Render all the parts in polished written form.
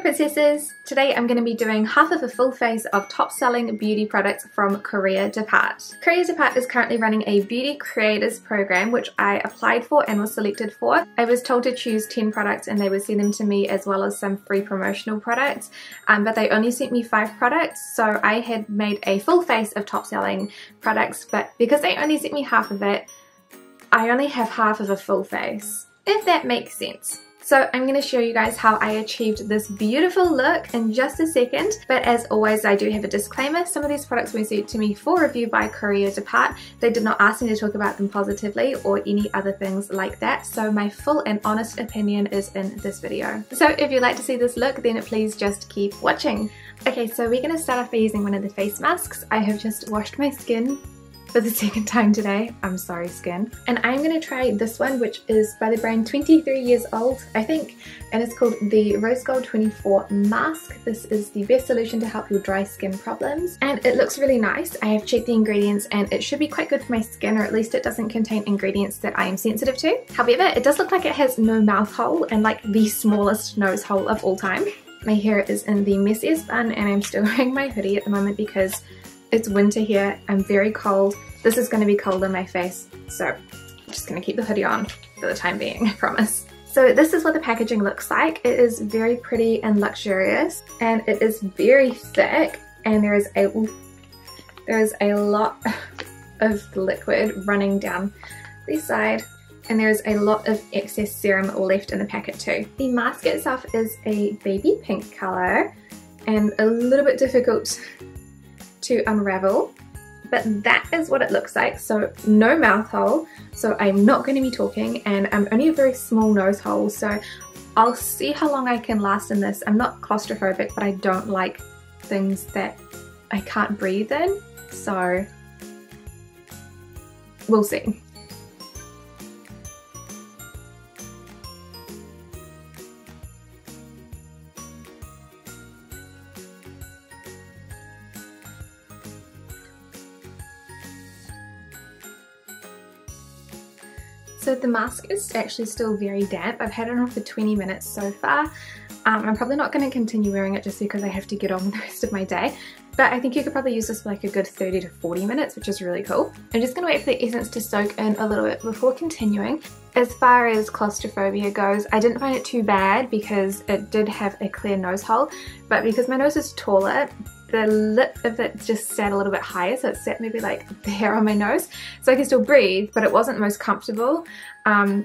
princesses! Today I'm going to be doing half of a full face of top selling beauty products from KoreaDepart. KoreaDepart is currently running a beauty creators program which I applied for and was selected for. I was told to choose 10 products and they would send them to me as well as some free promotional products, but they only sent me 5 products, so I had made a full face of top selling products, but because they only sent me half of it, I only have half of a full face, if that makes sense. So I'm going to show you guys how I achieved this beautiful look in just a second, but as always I do have a disclaimer. Some of these products were sent to me for review by KoreaDepart. They did not ask me to talk about them positively or any other things like that, so my full and honest opinion is in this video. So if you'd like to see this look, then please just keep watching. Okay, so we're going to start off by using one of the face masks. I have just washed my skin for the second time today. I'm sorry, skin. And I'm going to try this one, which is by the brand 23 Years Old, I think, and it's called the Rose Gold 24 Mask. This is the best solution to help your dry skin problems, and it looks really nice. I have checked the ingredients and it should be quite good for my skin, or at least it doesn't contain ingredients that I am sensitive to. However, it does look like it has no mouth hole and like the smallest nose hole of all time. My hair is in the messiest bun and I'm still wearing my hoodie at the moment because it's winter here, I'm very cold. This is going to be cold in my face, so I'm just going to keep the hoodie on for the time being, I promise. So this is what the packaging looks like. It is very pretty and luxurious, and it is very thick, and there is a lot of liquid running down the side, and there is a lot of excess serum left in the packet too. The mask itself is a baby pink colour and a little bit difficult to unravel, but that is what it looks like. So no mouth hole, so I'm not going to be talking, and I'm only a very small nose hole, so I'll see how long I can last in this. I'm not claustrophobic, but I don't like things that I can't breathe in, so we'll see. So the mask is actually still very damp. I've had it on for 20 minutes so far. I'm probably not going to continue wearing it just because I have to get on with the rest of my day. But I think you could probably use this for like a good 30 to 40 minutes, which is really cool. I'm just going to wait for the essence to soak in a little bit before continuing. As far as claustrophobia goes, I didn't find it too bad because it did have a clear nose hole. But because my nose is taller, the lip of it just sat a little bit higher, so it sat maybe like there on my nose, so I can still breathe, but it wasn't most comfortable.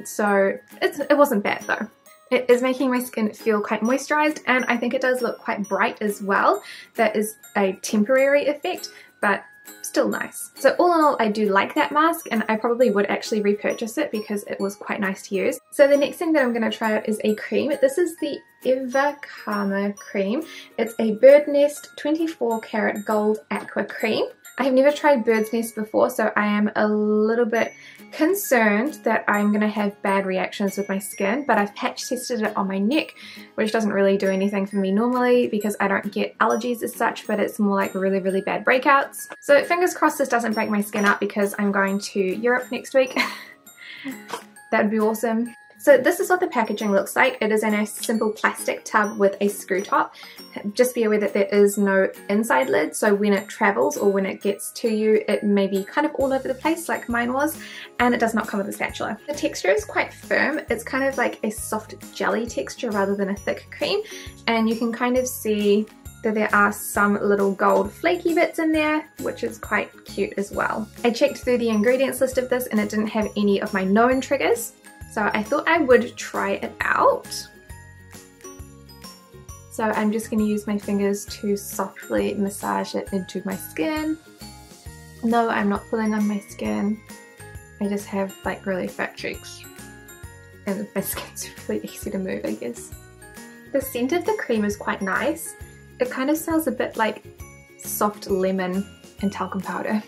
So it wasn't bad though. It is making my skin feel quite moisturized, and I think it does look quite bright as well. That is a temporary effect, but still nice. So all in all, I do like that mask, and I probably would actually repurchase it because it was quite nice to use. So the next thing that I'm going to try out is a cream. This is the Evakarma cream. It's a Bird Nest 24 karat gold aqua cream. I have never tried Bird's Nest before, so I am a little bit concerned that I'm going to have bad reactions with my skin, but I've patch tested it on my neck, which doesn't really do anything for me normally because I don't get allergies as such, but it's more like really, really bad breakouts. So fingers crossed this doesn't break my skin up because I'm going to Europe next week. That would be awesome. So this is what the packaging looks like. It is in a simple plastic tub with a screw top. Just be aware that there is no inside lid, so when it travels or when it gets to you, it may be kind of all over the place like mine was, and it does not come with a spatula. The texture is quite firm. It's kind of like a soft jelly texture rather than a thick cream, and you can kind of see that there are some little gold flaky bits in there, which is quite cute as well. I checked through the ingredients list of this and it didn't have any of my known triggers, so I thought I would try it out. So I'm just going to use my fingers to softly massage it into my skin. No, I'm not pulling on my skin. I just have like really fat cheeks, and my skin's really easy to move, I guess. The scent of the cream is quite nice. It kind of smells a bit like soft lemon and talcum powder.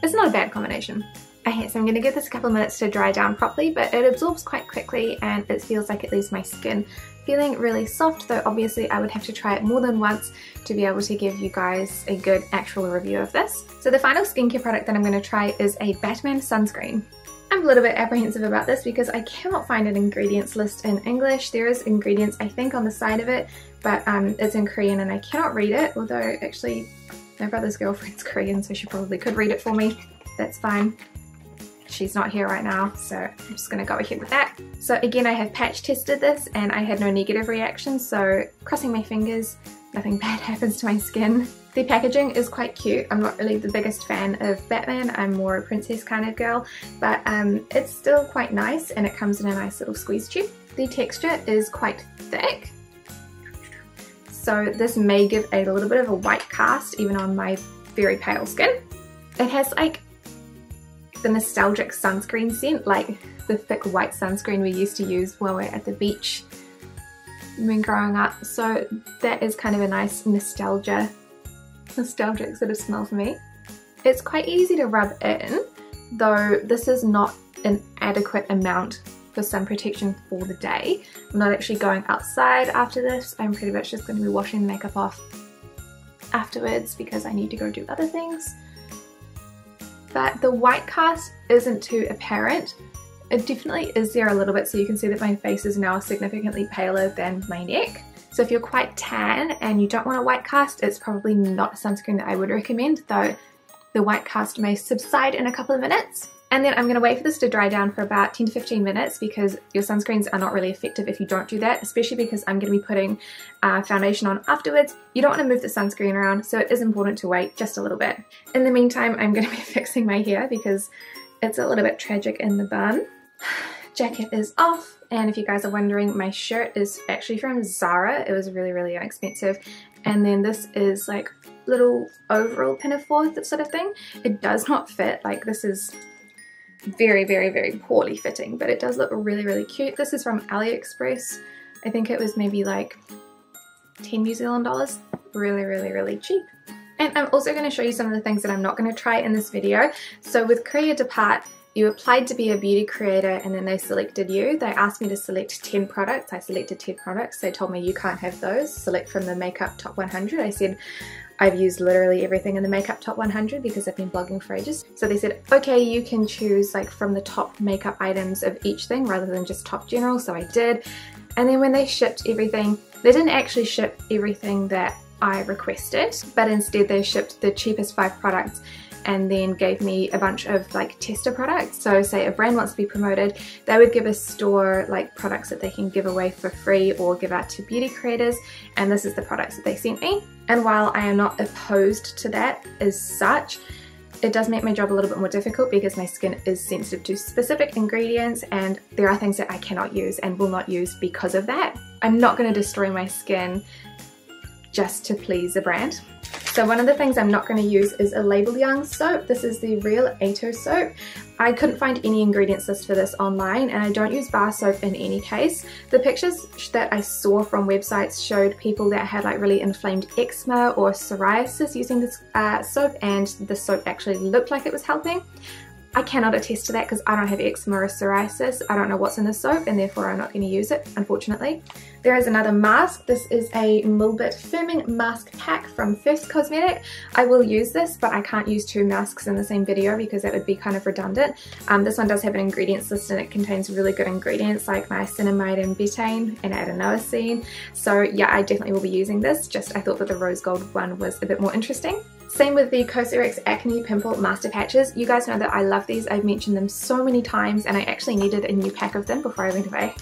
It's not a bad combination. Okay, so I'm going to give this a couple of minutes to dry down properly, but it absorbs quite quickly and it feels like it leaves my skin feeling really soft, though obviously I would have to try it more than once to be able to give you guys a good actual review of this. So the final skincare product that I'm going to try is a Batman sunscreen. I'm a little bit apprehensive about this because I cannot find an ingredients list in English. There is ingredients I think on the side of it, but it's in Korean and I cannot read it, although actually my brother's girlfriend's Korean, so she probably could read it for me. That's fine. She's not here right now, so I'm just gonna go ahead with that. So again, I have patch tested this and I had no negative reactions, so crossing my fingers, nothing bad happens to my skin. The packaging is quite cute. I'm not really the biggest fan of Batman, I'm more a princess kind of girl, but it's still quite nice and it comes in a nice little squeeze tube. The texture is quite thick, so this may give a little bit of a white cast even on my very pale skin. It has like the nostalgic sunscreen scent, like the thick white sunscreen we used to use while we're at the beach when growing up, so that is kind of a nice nostalgic sort of smell for me. It's quite easy to rub in, though this is not an adequate amount for sun protection for the day. I'm not actually going outside after this. I'm pretty much just going to be washing the makeup off afterwards because I need to go do other things. But the white cast isn't too apparent. It definitely is there a little bit, so you can see that my face is now significantly paler than my neck. So if you're quite tan and you don't want a white cast, it's probably not a sunscreen that I would recommend, though the white cast may subside in a couple of minutes. And then I'm going to wait for this to dry down for about 10 to 15 minutes because your sunscreens are not really effective if you don't do that, especially because I'm going to be putting foundation on afterwards. You don't want to move the sunscreen around, so it is important to wait just a little bit. In the meantime, I'm going to be fixing my hair because it's a little bit tragic in the bun. Jacket is off, and if you guys are wondering, my shirt is actually from Zara. It was really, really inexpensive. And then this is like little overall pinafore, that sort of thing. It does not fit, like this is very, very, very poorly fitting, but it does look really, really cute. This is from AliExpress. I think it was maybe like 10 New Zealand dollars. Really, really, really cheap. And I'm also going to show you some of the things that I'm not going to try in this video. So with KoreaDepart, you applied to be a beauty creator and then they selected you. They asked me to select 10 products. I selected 10 products. They told me you can't have those. Select from the makeup top 100. I said I've used literally everything in the makeup top 100 because I've been blogging for ages. So they said, okay, you can choose like from the top makeup items of each thing rather than just top general. So I did. And then when they shipped everything, they didn't actually ship everything that I requested, but instead they shipped the cheapest 5 products and then gave me a bunch of like tester products. So say a brand wants to be promoted, they would give a store like products that they can give away for free or give out to beauty creators, and this is the products that they sent me. And while I am not opposed to that as such, it does make my job a little bit more difficult because my skin is sensitive to specific ingredients and there are things that I cannot use and will not use because of that. I'm not going to destroy my skin just to please a brand. So one of the things I'm not going to use is a Labelyoung soap. This is the Real Etude soap. I couldn't find any ingredients list for this online, and I don't use bar soap in any case. The pictures that I saw from websites showed people that had like really inflamed eczema or psoriasis using this soap, and the soap actually looked like it was helping. I cannot attest to that because I don't have eczema or psoriasis. I don't know what's in the soap and therefore I'm not going to use it, unfortunately. There is another mask. This is a Mulbit Firming Mask Pack from First Cosmetic. I will use this, but I can't use 2 masks in the same video because that would be kind of redundant. This one does have an ingredients list and it contains really good ingredients like niacinamide and betaine and adenosine. So yeah, I definitely will be using this. Just I thought that the rose gold one was a bit more interesting. Same with the Kocorium Acne Pimple Master Patches. You guys know that I love these. I've mentioned them so many times and I actually needed a new pack of them before I went away.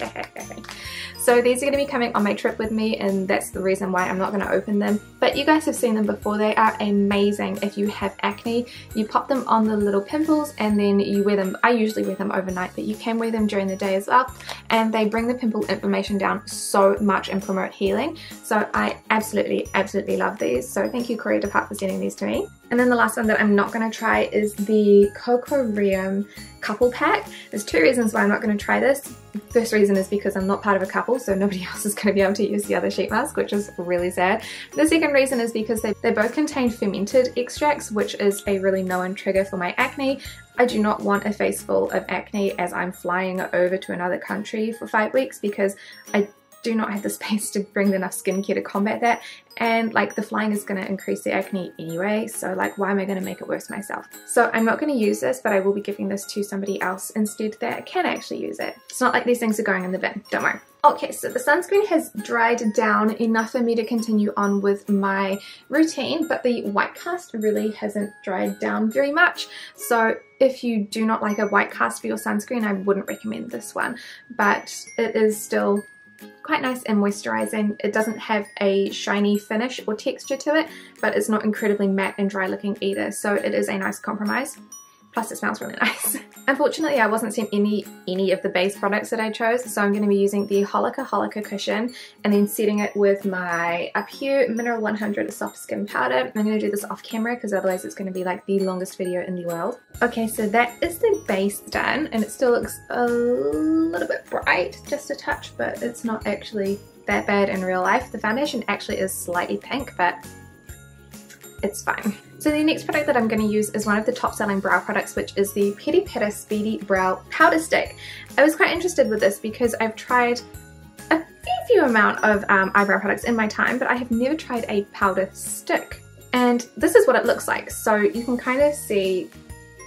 So these are going to be coming on my trip with me and that's the reason why I'm not going to open them. But you guys have seen them before. They are amazing if you have acne. You pop them on the little pimples and then you wear them. I usually wear them overnight, but you can wear them during the day as well. And they bring the pimple inflammation down so much and promote healing. So I absolutely, absolutely love these. So thank you KoreaDepart for sending these to me. And then the last one that I'm not going to try is the Kocorium couple pack. There's 2 reasons why I'm not going to try this. First reason is because I'm not part of a couple, so nobody else is going to be able to use the other sheet mask, which is really sad. The second reason is because they both contain fermented extracts, which is a really known trigger for my acne. I do not want a face full of acne as I'm flying over to another country for 5 weeks because I do not have the space to bring enough skincare to combat that, and like the flying is going to increase the acne anyway, so like why am I going to make it worse myself? So I'm not going to use this, but I will be giving this to somebody else instead that can actually use it. It's not like these things are going in the bin, don't worry. Okay, so the sunscreen has dried down enough for me to continue on with my routine, but the white cast really hasn't dried down very much. So if you do not like a white cast for your sunscreen, I wouldn't recommend this one, but it is still quite nice and moisturizing. It doesn't have a shiny finish or texture to it, but it's not incredibly matte and dry looking either, so it is a nice compromise. Plus it smells really nice. Unfortunately, I wasn't sent any of the base products that I chose, so I'm going to be using the Holika cushion and then setting it with my Up Here Mineral 100 Soft Skin Powder. I'm going to do this off camera because otherwise it's going to be like the longest video in the world. Okay, so that is the base done, and it still looks a little bit bright, just a touch, but it's not actually that bad in real life. The foundation actually is slightly pink, but it's fine. So the next product that I'm going to use is one of the top selling brow products, which is the Peripera Speedy Brow Powder Stick. I was quite interested with this because I've tried a few amount of eyebrow products in my time, but I have never tried a powder stick. And this is what it looks like. So you can kind of see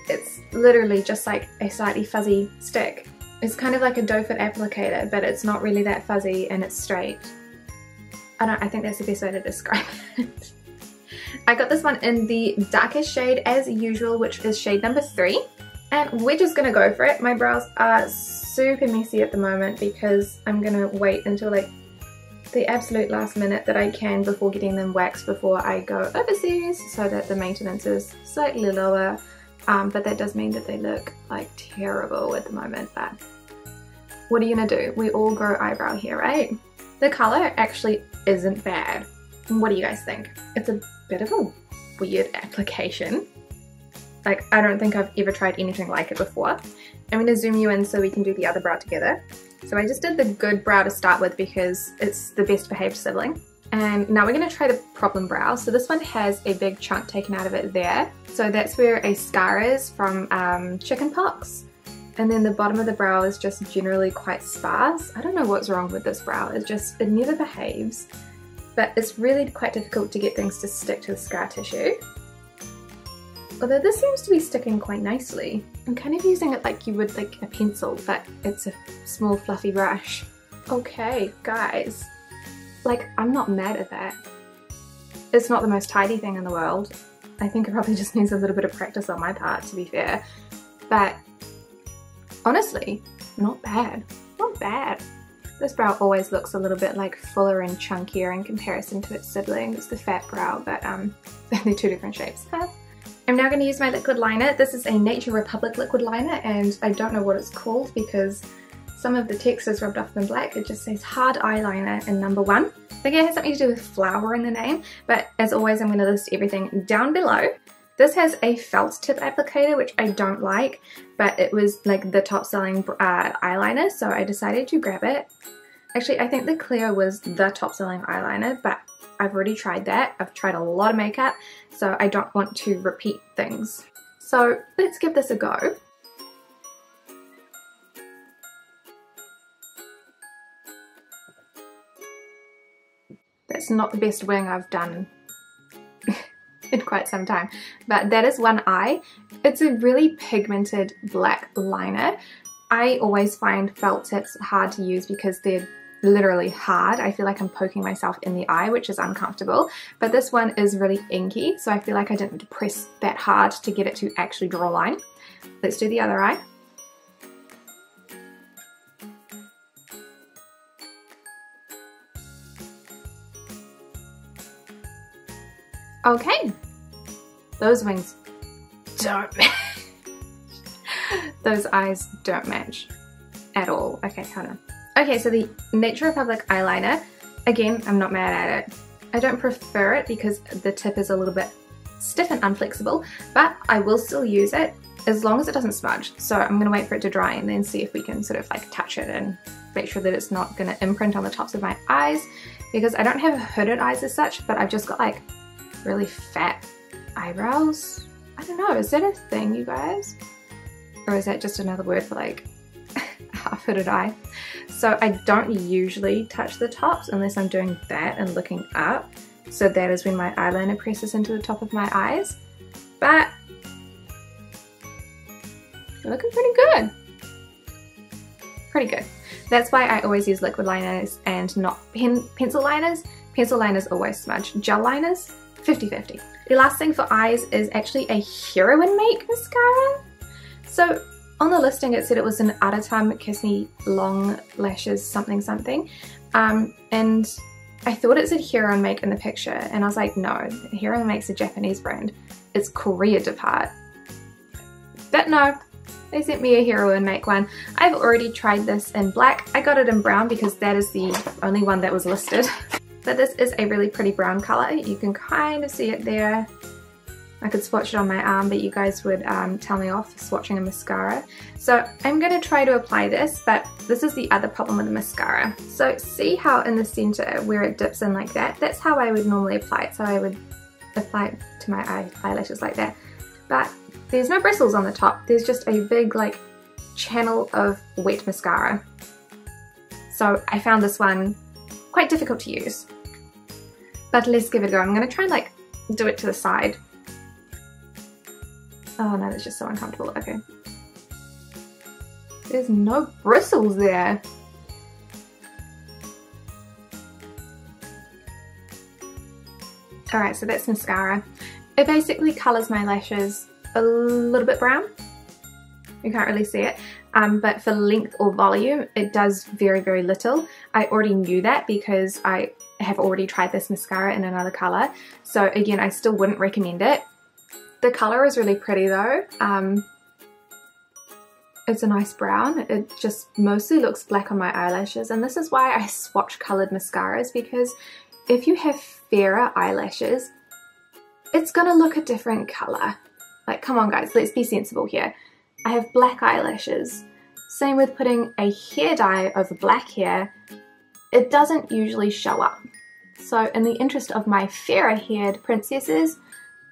it's literally just like a slightly fuzzy stick. It's kind of like a doe foot applicator, but it's not really that fuzzy and it's straight. I think that's the best way to describe it. I got this one in the darkest shade as usual, which is shade number 3, and we're just gonna go for it. My brows are super messy at the moment because I'm gonna wait until like the absolute last minute that I can before getting them waxed before I go overseas, so that the maintenance is slightly lower, but that does mean that they look like terrible at the moment. But what are you gonna do? We all grow eyebrow hair, right? The color actually isn't bad. What do you guys think? It's a bit of a weird application. Like, I don't think I've ever tried anything like it before. I'm going to zoom you in so we can do the other brow together. So I just did the good brow to start with because it's the best behaved sibling. And now we're going to try the problem brow. So this one has a big chunk taken out of it there. So that's where a scar is from chickenpox. And then the bottom of the brow is just generally quite sparse. I don't know what's wrong with this brow. It never behaves. But it's really quite difficult to get things to stick to the scar tissue. Although this seems to be sticking quite nicely. I'm kind of using it like you would like a pencil, but it's a small fluffy brush. Okay, guys. Like, I'm not mad at that. It's not the most tidy thing in the world. I think it probably just needs a little bit of practice on my part, to be fair. But honestly, not bad. Not bad. This brow always looks a little bit like fuller and chunkier in comparison to its sibling. It's the fat brow, but they're two different shapes. I'm now going to use my liquid liner. This is a Nature Republic liquid liner, and I don't know what it's called because some of the text is rubbed off in black. It just says hard eyeliner in number 1. I think it has something to do with flower in the name, but as always I'm going to list everything down below. This has a felt tip applicator, which I don't like, but it was like the top selling eyeliner, so I decided to grab it. Actually, I think the clear was the top selling eyeliner, but I've already tried that. I've tried a lot of makeup, so I don't want to repeat things. So let's give this a go. That's not the best wing I've done in quite some time, but that is one eye. It's a really pigmented black liner. I always find felt tips hard to use because they're literally hard. I feel like I'm poking myself in the eye, which is uncomfortable, but this one is really inky, so I feel like I didn't have to press that hard to get it to actually draw a line. Let's do the other eye. Okay, those wings don't match. Those eyes don't match at all. Okay, hold on. Okay, so the Nature Republic eyeliner, again, I'm not mad at it. I don't prefer it because the tip is a little bit stiff and unflexible, but I will still use it as long as it doesn't smudge. So I'm going to wait for it to dry and then see if we can sort of like touch it and make sure that it's not going to imprint on the tops of my eyes, because I don't have hooded eyes as such, but I've just got like really fat eyebrows. I don't know, is that a thing, you guys? Or is that just another word for like half-hooded eye. So I don't usually touch the tops unless I'm doing that and looking up. So that is when my eyeliner presses into the top of my eyes. But they're looking pretty good. Pretty good. That's why I always use liquid liners and not pencil liners. Pencil liners always smudge. Gel liners, 50-50. The last thing for eyes is actually a heroine make mascara. So on the listing it said it was an Aritaum Kiss Me Long Lashes something something. And I thought it said heroine make in the picture and I was like, no, heroine make's a Japanese brand. It's KoreaDepart. But no, they sent me a heroine make one. I've already tried this in black. I got it in brown because that is the only one that was listed. But this is a really pretty brown color. You can kind of see it there. I could swatch it on my arm, but you guys would tell me off for swatching a mascara. So I'm going to try to apply this, but this is the other problem with the mascara. So see how in the center where it dips in like that? That's how I would normally apply it. So I would apply it to my eyelashes like that. But there's no bristles on the top. There's just a big like channel of wet mascara. So I found this one quite difficult to use. But let's give it a go. I'm going to try and like do it to the side. Oh no, that's just so uncomfortable. Okay. There's no bristles there. Alright, so that's mascara. It basically colours my lashes a little bit brown. You can't really see it. But for length or volume, it does very, very little. I already knew that because I have already tried this mascara in another colour. So again, I still wouldn't recommend it. The colour is really pretty though. It's a nice brown. It just mostly looks black on my eyelashes. And this is why I swatch coloured mascaras, because if you have fairer eyelashes, it's gonna look a different colour. Like, come on guys, let's be sensible here. I have black eyelashes. Same with putting a hair dye over black hair. It doesn't usually show up. So in the interest of my fairer haired princesses,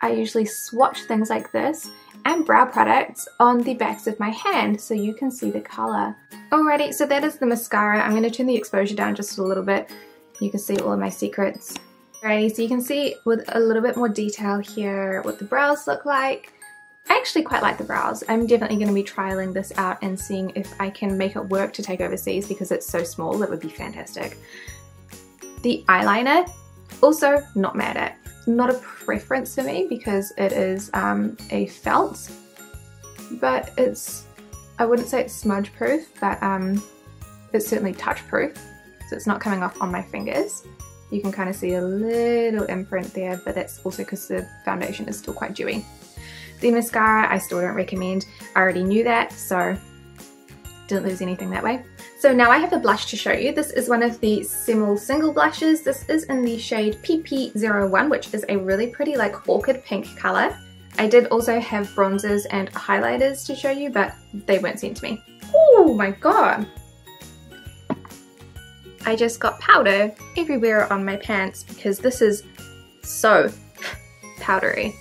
I usually swatch things like this and brow products on the backs of my hand so you can see the colour. Alrighty, so that is the mascara. I'm going to turn the exposure down just a little bit. You can see all of my secrets. Alrighty, so you can see with a little bit more detail here what the brows look like. I actually quite like the brows. I'm definitely going to be trialing this out and seeing if I can make it work to take overseas because it's so small. That would be fantastic. The eyeliner, also not mad at. Not a preference for me because it is a felt, but it's, I wouldn't say it's smudge proof, but it's certainly touch proof, so it's not coming off on my fingers. You can kind of see a little imprint there, but that's also because the foundation is still quite dewy. The mascara I still don't recommend. I already knew that, so didn't lose anything that way. So now I have a blush to show you. This is one of the Saem single blushes. This is in the shade PP01, which is a really pretty like orchid pink color. I did also have bronzers and highlighters to show you, but they weren't sent to me. Oh my god! I just got powder everywhere on my pants because this is so powdery.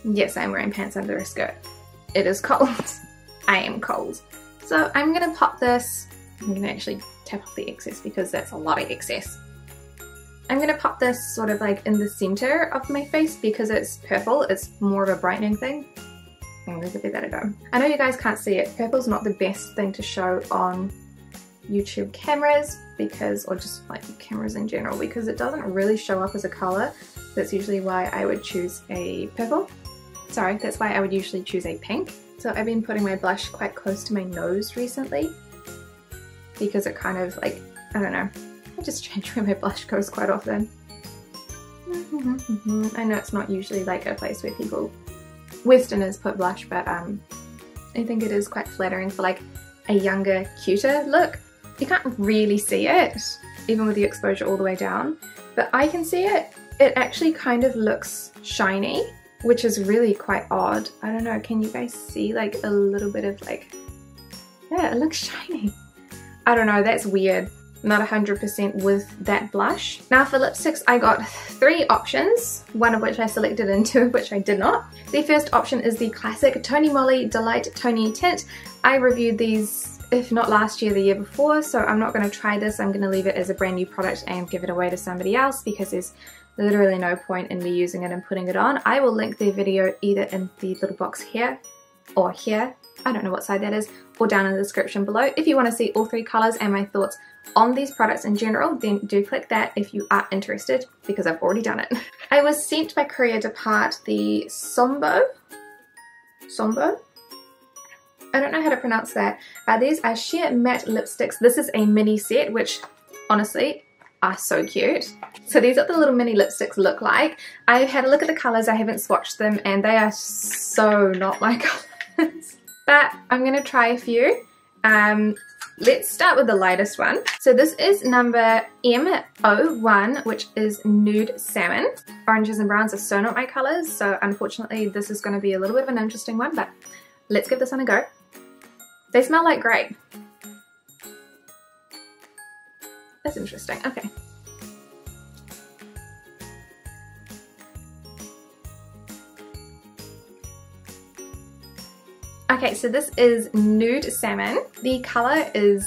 Yes, I'm wearing pants under a skirt. It is cold. I am cold. So I'm going to pop this, I'm going to actually tap off the excess because that's a lot of excess. I'm going to pop this sort of like in the center of my face because it's purple, it's more of a brightening thing. I'm going to give that a go. I know you guys can't see it, purple's not the best thing to show on YouTube cameras because, or just like cameras in general, because it doesn't really show up as a color. That's usually why I would choose a purple. Sorry, that's why I would usually choose a pink. So I've been putting my blush quite close to my nose recently because it kind of like, I don't know, I just change where my blush goes quite often. I know it's not usually like a place where people, Westerners put blush, but I think it is quite flattering for like a younger, cuter look. You can't really see it, even with the exposure all the way down, but I can see it. It actually kind of looks shiny, which is really quite odd. I don't know, can you guys see like a little bit of like, yeah, it looks shiny. I don't know, that's weird. Not 100% with that blush. Now for lipsticks, I got 3 options, one of which I selected and 2 of which I did not. The first option is the classic Tony Moly Delight Tony tint. I reviewed these if not last year, the year before, so I'm not going to try this. I'm going to leave it as a brand new product and give it away to somebody else because there's literally no point in me using it and putting it on. I will link their video either in the little box here or here, I don't know what side that is, or down in the description below. If you want to see all three colours and my thoughts on these products in general, then do click that if you are interested, because I've already done it. I was sent by KoreaDepart the Somebeau? I don't know how to pronounce that. These are sheer matte lipsticks. This is a mini set, which honestly are so cute. So these are what the little mini lipsticks look like. I've had a look at the colours, I haven't swatched them, and they are so not my colours. But I'm going to try a few. Let's start with the lightest one. So this is number M01, which is Nude Salmon. Oranges and browns are so not my colours, so unfortunately this is going to be a little bit of an interesting one, but let's give this one a go. They smell like grape. That's interesting. Okay. Okay, so this is Nude Salmon. The colour is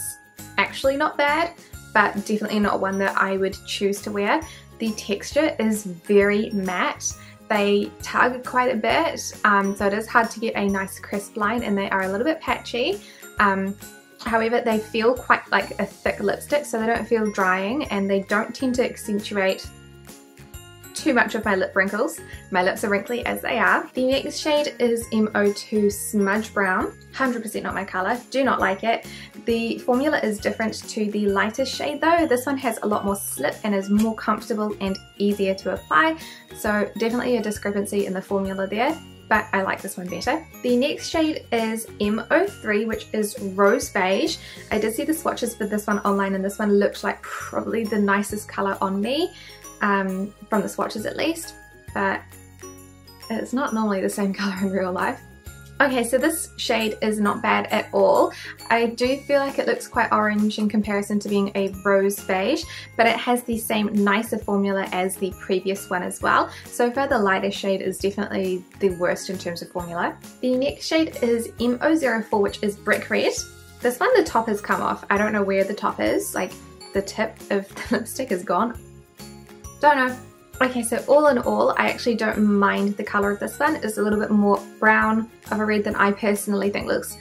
actually not bad, but definitely not one that I would choose to wear. The texture is very matte. They tug quite a bit, so it is hard to get a nice crisp line, and they are a little bit patchy. However, they feel quite like a thick lipstick, so they don't feel drying, and they don't tend to accentuate too much of my lip wrinkles. My lips are wrinkly as they are. The next shade is M02 Smudge Brown. 100% not my colour, do not like it. The formula is different to the lightest shade though. This one has a lot more slip and is more comfortable and easier to apply, so definitely a discrepancy in the formula there, but I like this one better. The next shade is M03, which is Rose Beige. I did see the swatches for this one online, and this one looked like probably the nicest colour on me, from the swatches at least, but it's not normally the same colour in real life. Okay, so this shade is not bad at all. I do feel like it looks quite orange in comparison to being a rose beige, but it has the same nicer formula as the previous one as well. So far the lighter shade is definitely the worst in terms of formula. The next shade is M004, which is Brick Red. This one, the top has come off. I don't know where the top is, like the tip of the lipstick is gone. Don't know. Okay, so all in all, I actually don't mind the colour of this one. It's a little bit more brown of a red than I personally think looks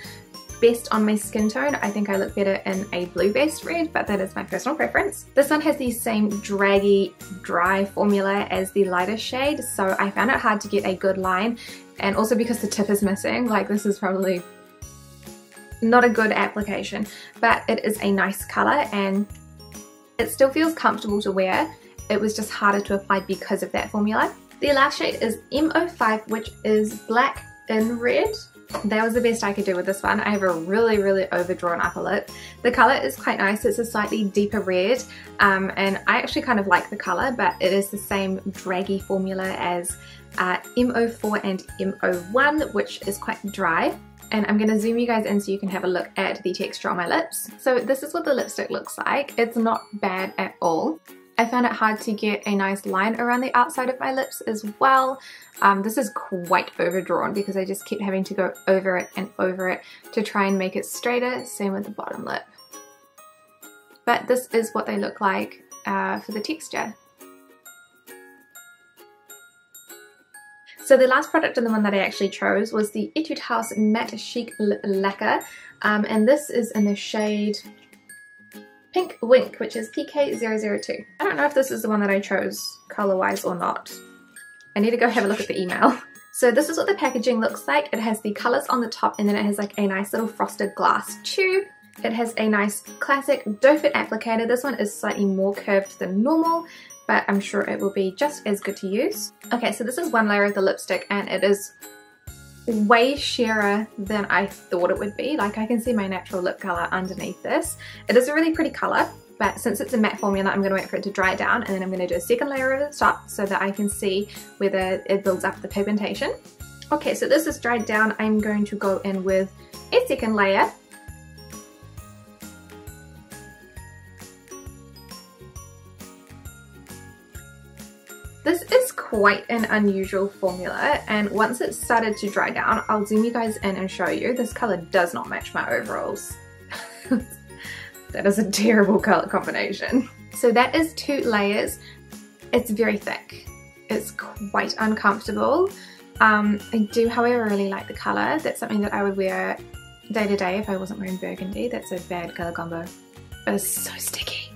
best on my skin tone. I think I look better in a blue-based red, but that is my personal preference. This one has the same draggy, dry formula as the lighter shade, so I found it hard to get a good line, and also because the tip is missing, like this is probably not a good application, but it is a nice colour and it still feels comfortable to wear. It was just harder to apply because of that formula. The last shade is M05, which is Black in Red. That was the best I could do with this one. I have a really overdrawn upper lip. The colour is quite nice. It's a slightly deeper red, and I actually kind of like the colour, but it is the same draggy formula as M04 and M01, which is quite dry. And I'm going to zoom you guys in so you can have a look at the texture on my lips. So this is what the lipstick looks like. It's not bad at all. I found it hard to get a nice line around the outside of my lips as well. This is quite overdrawn because I just keep having to go over it and over it to try and make it straighter. Same with the bottom lip. But this is what they look like for the texture. So the last product and the one that I actually chose was the Etude House Matte Chic Lacquer, and this is in the shade Pink Wink, which is PK002. I don't know if this is the one that I chose color-wise or not. I need to go have a look at the email. So this is what the packaging looks like. It has the colors on the top, and then it has like a nice little frosted glass tube. It has a nice classic doe foot applicator. This one is slightly more curved than normal, but I'm sure it will be just as good to use. Okay, so this is one layer of the lipstick, and it is way sheerer than I thought it would be. Like I can see my natural lip color underneath this. It is a really pretty color, but since it's a matte formula, I'm going to wait for it to dry down, and then I'm going to do a second layer over the top so that I can see whether it builds up the pigmentation. Okay, so this is dried down. I'm going to go in with a second layer. This is quite an unusual formula, and once it's started to dry down, I'll zoom you guys in and show you. This color does not match my overalls. That is a terrible color combination. So that is 2 layers. It's very thick. It's quite uncomfortable. I do, however, really like the color. That's something that I would wear day to day if I wasn't wearing burgundy. That's a bad color combo. But it's so sticky.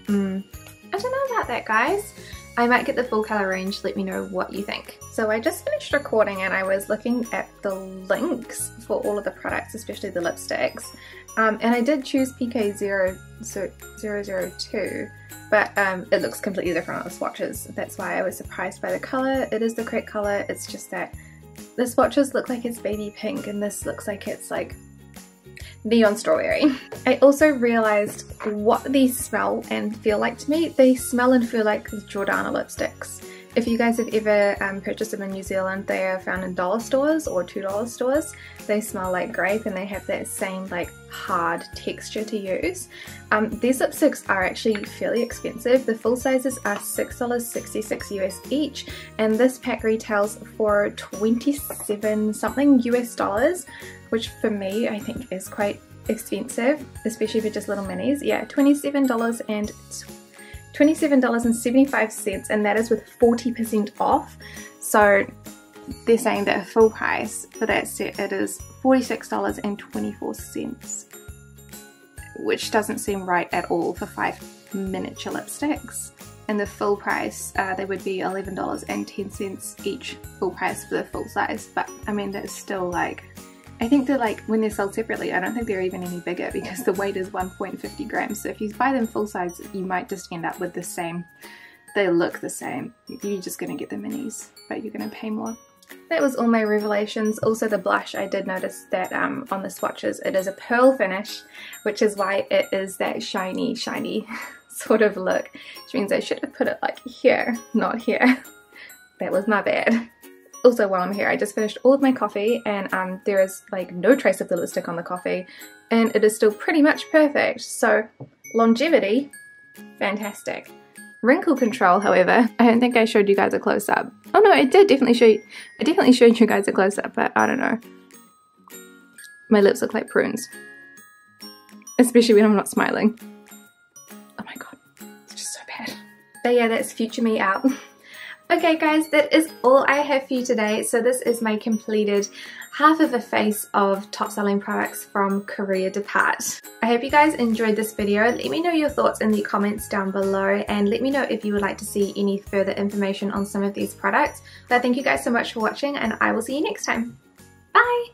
I don't know about that, guys. I might get the full color range. Let me know what you think. So I just finished recording and I was looking at the links for all of the products, especially the lipsticks. And I did choose PK002, but it looks completely different on the swatches. That's why I was surprised by the color. It is the correct color. It's just that the swatches look like it's baby pink and this looks like it's like neon strawberry. I also realized what these smell and feel like to me. They smell and feel like Jordana lipsticks. If you guys have ever purchased them in New Zealand, they are found in dollar stores or $2 stores. They smell like grape and they have that same like hard texture to use. These lipsticks are actually fairly expensive. The full sizes are $6.66 US each, and this pack retails for 27 something US dollars, which for me I think is quite expensive, especially for just little minis. Yeah, $27.75, and that is with 40% off. So they're saying that full price for that set it is $46.24, which doesn't seem right at all for 5 miniature lipsticks. And the full price they would be $11.10 each, full price for the full size. But I mean, that's still like, I think they're like, when they're sold separately, I don't think they're even any bigger because the weight is 1.50 grams. So if you buy them full size, you might just end up with the same. They look the same. You're just going to get the minis, but you're going to pay more. That was all my revelations. Also the blush, I did notice that on the swatches it is a pearl finish, which is why it is that shiny sort of look, which means I should have put it like here, not here. That was my bad. Also, while I'm here, I just finished all of my coffee and there is like no trace of the lipstick on the coffee and it is still pretty much perfect. So longevity, fantastic. Wrinkle control, however, I don't think I showed you guys a close-up. Oh no, I did definitely show you. I definitely showed you guys a close-up, but I don't know. My lips look like prunes, especially when I'm not smiling. Oh my god, it's just so bad. But yeah, that's future me out. Okay guys, that is all I have for you today. So this is my completed half of a face of top selling products from KoreaDepart. I hope you guys enjoyed this video. Let me know your thoughts in the comments down below and let me know if you would like to see any further information on some of these products. But thank you guys so much for watching and I will see you next time. Bye!